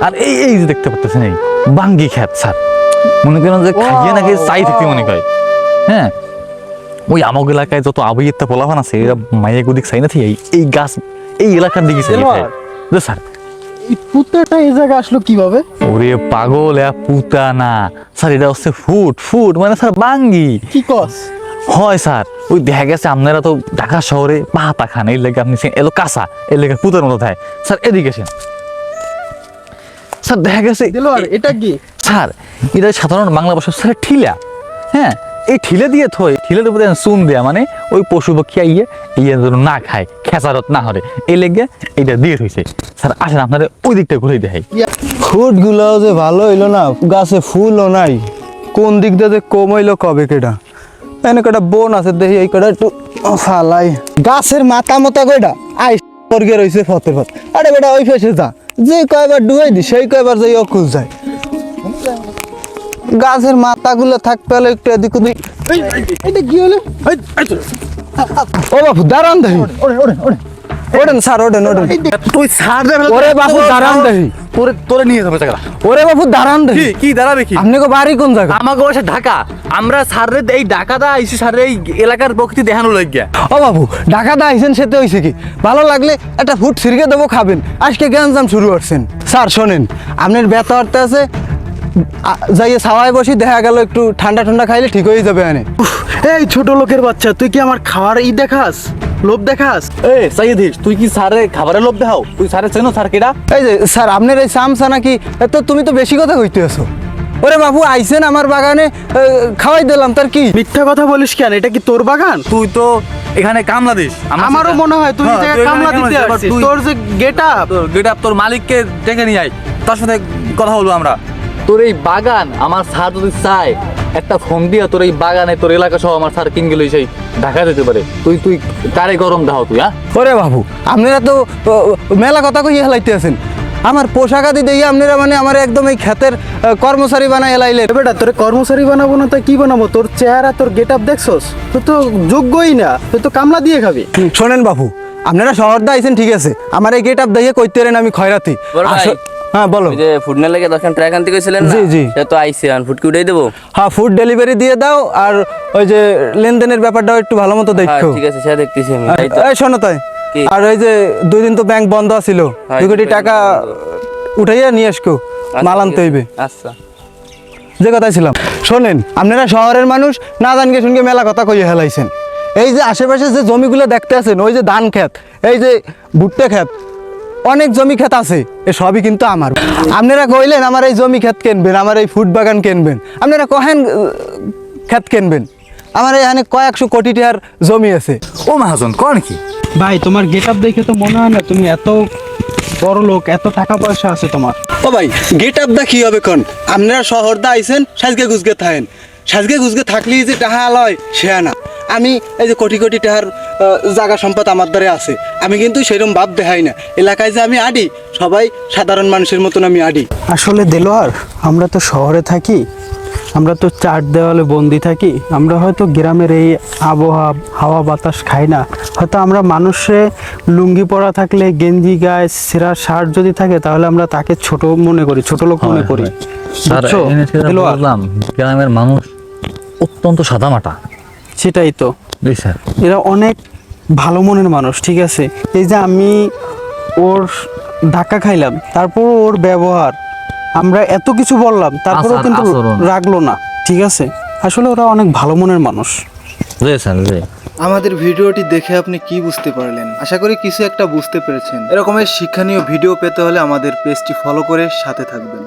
আর এই এই যে দেখতে পাচ্ছেন এই বাঙ্গি খ্যাত স্যার, মনে করেন যে খাইয়ে নাকি চাই থাকতে মনে হয়। হ্যাঁ, ওই আমগ এলাকায় যত আবহাওয়া পোলাপান আছে এরা মাইয়া গুদিক চাই না এই গাছ এই এলাকার দিকে চাই স্যার। পুতাটা এই জায়গা আসলো কিভাবে? ওরে পাগল, পুতা না স্যার, এটা হচ্ছে ফুট মানে স্যার বাঙ্গি। কি কস? হয় স্যার, ওই দেখা গেছে আপনারা তো ঢাকা শহরে পাহাতা খান, এই লেগে আপনি এলো কাঁচা, এই লেগে পুতার মতো থাকে স্যার। এদিকে আসেন স্যার, দেখা গেছে এটা কি স্যার, এটা সাধারণ বাংলা ভাষা স্যার ঠিলা। হ্যাঁ, এই ঠিলে দিয়ে থই, ঠিলে দেবো চুন দেয়া, মানে ওই পশু পক্ষী আইয়ে ইয়ে যেন না খায়, খেসারত না হরে, এই লেগে এইটা দিয়ে থইছে স্যার। আসেন আপনারা ওই দিকটা ঘুরে দেখাই। ফুট গুলো যে ভালো হইলো না, গাছে ফুলও নাই, কোন দিক দিয়ে যে কম হইলো কবে কেটা এনে কটা বোন আছে দেখি এই কটা একটু ফালাই গাছের মাথা মতো কয়টা আই পরগে রইছে ফতের ফত। আরে বেটা ওই ফেসে যা, যে কয়বার ডুবাই দি সেই কয়বার যাই অকুল যায়। গাছের মাথাগুলো থাকতে হলে একটু এদিক ওদিক। এটা কি হলো? ও বাপু দাঁড়ান দেখি, ওড়েন স্যার, ওড়েন তুই স্যার, ওরে বাপু দাঁড়ান দেখি, তোরে নিয়ে যাবে জায়গা। ওরে বাপু দাঁড়ান দেখি। কি দাঁড়াবে কি? আপনি বাড়ি কোন জায়গা? আমাকে বাসা ঢাকা। আমরা স্যারের এই ঢাকাটা আইসি স্যারের এই এলাকার প্রকৃতি দেখানো লাগিয়া। ও বাবু ঢাকাতে আইসেন সেতে হয়েছে কি, ভালো লাগলে একটা ফুট ছিড়কে দেবো খাবেন, আজকে গ্যাঞ্জাম শুরু করছেন। স্যার শোনেন, আপনার ব্যথা হতে আছে, যাইয়ে ছাওয়ায় বসি, দেখা গেল একটু ঠান্ডা ঠান্ডা খাইলে ঠিক হয়ে যাবে। আনে এই ছোট লোকের বাচ্চা, তুই কি আমার খাওয়ার দেখাস, লোভ দেখাস? সাইদিস, তুই কি স্যারের খাবারের লোভ দেখাও? তুই স্যারের চেনো? স্যার কেডা? এই যে স্যার আপনার এই সামসা নাকি, তো তুমি তো বেশি কথা কইতে আছো। ওরে বাবু আইসেন আমার বাগানে, খাওয়াই দিলাম, তার কি? মিথ্যা কথা বলিস কেন? এটা কি তোর বাগান? তুই তো এখানে কামলা দিস। আমারও মনে হয় তুই হ্যাঁ, যে তুই কামলা এখানে দিতে কামলা দিস। আসছিস। তোর যে গেটআপ তোর মালিককে ডেকে নিয়ে আয়, তার সাথে কথা বলবো আমরা। তোর এই বাগান আমার স্যার যদি চায় একটা ফোন দিয়া তোর এই বাগানে তোর এলাকা সহ আমার স্যার কিন গেলে সেই ঢাকা যেতে পারে। তুই কারে গরম দাও তুই? হ্যাঁ ওরে বাবু আপনারা তো মেলা কথা কই হেলাইতে আছেন। আমার পোশাক আদি দিয়ে আপনারা মানে আমার একদম এই ক্ষেতের কর্মচারী বানাই এলাইলে। বেটা তোর কর্মচারী বানাবো না, তাই কি বানাবো? তোর চেহারা, তোর গেটআপ দেখছস? তুই তো যোগ্যই না, তুই তো কামলা দিয়ে খাবি। শোনেন বাবু, আপনারা শহর দা আইছেন ঠিক আছে, আমার এই গেট আপ দিয়ে কইতে রেন আমি খয়রাতি। হ্যাঁ বলো। যে ফুড না লাগে 10 টাকা আনতে কইছিলেন না? জি জি, সে তো আইছে, আর ফুড কি উঠাই দেবো? হ্যাঁ ফুড ডেলিভারি দিয়ে দাও, আর ওই যে লেনদেনের ব্যাপারটাও একটু ভালো মতো দেখো। ঠিক আছে, সে দেখতেছি আমি। তাই তো। এই শোনো তাই, কি? আর ওই যে 2 দিন তো ব্যাংক বন্ধ ছিল, 2 কোটি টাকা উঠাইয়া নিয়ে আসকো, মাল আনতে হইবে। আচ্ছা, যে কথাই ছিলাম, শোনেন আপনারা শহরের মানুষ, না জানকে শুনকে মেলা কথা কইয়া হেলাইছেন। এই যে আশেপাশে যে জমিগুলো দেখতে আছেন, ওই যে ধান ক্ষেত, এই যে ভুট্টা ক্ষেত, অনেক জমি ক্ষেত আছে, এ সবই কিন্তু আমার। আপনারা কইলেন আমার এই জমি ক্ষেত কিনবেন, আমার এই ফুড বাগান কিনবেন, আপনারা কহেন ক্ষেত কিনবেন, আমার এখানে কয়েকশো কোটি টাকার জমি আছে। ও মহাজন কর কি ভাই তোমার গেটআপ দেখে তো মনে হয় না তুমি এত বড় লোক, এত টাকা পয়সা আছে তোমার। ও ভাই গেট আপ দা কি হবে কোন? আপনারা শহর দা আইছেন, সাজকে গুজকে থাকেন, সাজকে গুজকে থাকলেই যে টাকা লয় সে না। আমি এই যে কোটি কোটি টাকার জায়গা সম্পদ আমার দ্বারা আছে, আমি কিন্তু সেরকম ভাব দেখাই না। এলাকায় যে আমি আডি, সবাই সাধারণ মানুষের মতন আমি আডি। আসলে দেলোয়ার, আমরা তো শহরে থাকি, আমরা তো 4 দেওয়ালে বন্দি থাকি, আমরা হয়তো গ্রামের এই আবহাওয়া হাওয়া বাতাস খাই না। হয়তো আমরা মানুষে লুঙ্গি পরা থাকলে, গেঞ্জি গায়ে ছেঁড়া শার্ট যদি থাকে, তাহলে আমরা তাকে ছোট মনে করি, ছোট লোক মনে করি। বুঝছো দেলোয়ার? গ্রামের মানুষ অত্যন্ত সাদামাটা। সেটাই তো, এরা অনেক ভালো মনের মানুষ, ঠিক আছে? এই যে আমি ওর ধাক্কা খাইলাম, তারপর ওর ব্যবহার, আমরা এত কিছু বললাম, তারপরেও কিন্তু রাখলো না, ঠিক আছে? আসলে ওরা অনেক ভালো মনের মানুষ। আমাদের ভিডিওটি দেখে আপনি কি বুঝতে পারলেন? আশা করি কিছু একটা বুঝতে পেরেছেন। এরকমের শিক্ষণীয় ভিডিও পেতে হলে আমাদের পেজটি ফলো করে সাথে থাকবেন।